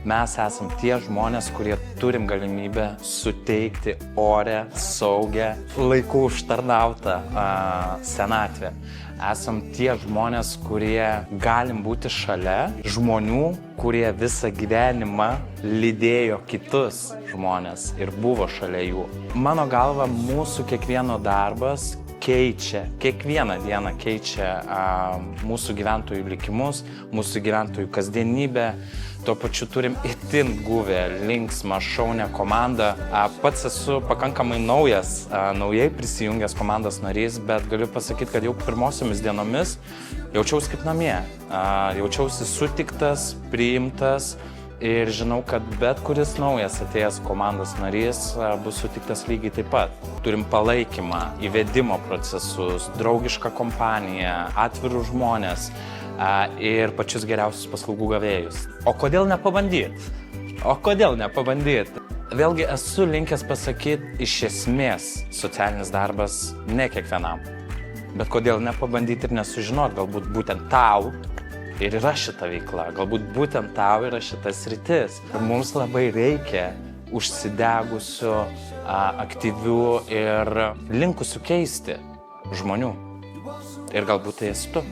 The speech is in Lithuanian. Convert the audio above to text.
Mes esam tie žmonės, kurie turim galimybę suteikti orę, saugę, laiku užtarnautą senatvę. Esam tie žmonės, kurie galim būti šalia žmonių, kurie visą gyvenimą lydėjo kitus žmonės ir buvo šalia jų. Mano galva, mūsų kiekvieno darbas keičia, kiekvieną dieną keičia mūsų gyventojų likimus, mūsų gyventojų kasdienybę. Tuo pačiu turim itin guvę, linksmą, šaunę komandą. Pats esu pakankamai naujai prisijungęs komandos narys, bet galiu pasakyti, kad jau pirmosiomis dienomis jaučiausi kaip namie. Jaučiausi sutiktas, priimtas ir žinau, kad bet kuris naujas atėjęs komandos narys bus sutiktas lygiai taip pat. Turim palaikymą, įvedimo procesus, draugišką kompaniją, atvirus žmonės ir pačius geriausius paslaugų gavėjus. O kodėl nepabandyti? Vėlgi esu linkęs pasakyti, iš esmės socialinis darbas ne kiekvienam. Bet kodėl nepabandyti ir nesužinoti, galbūt būtent tau ir yra šita veikla, galbūt būtent tau yra šitas sritis. Mums labai reikia užsidegusių, aktyvių ir linkusių keisti žmonių. Ir galbūt tai esi tu.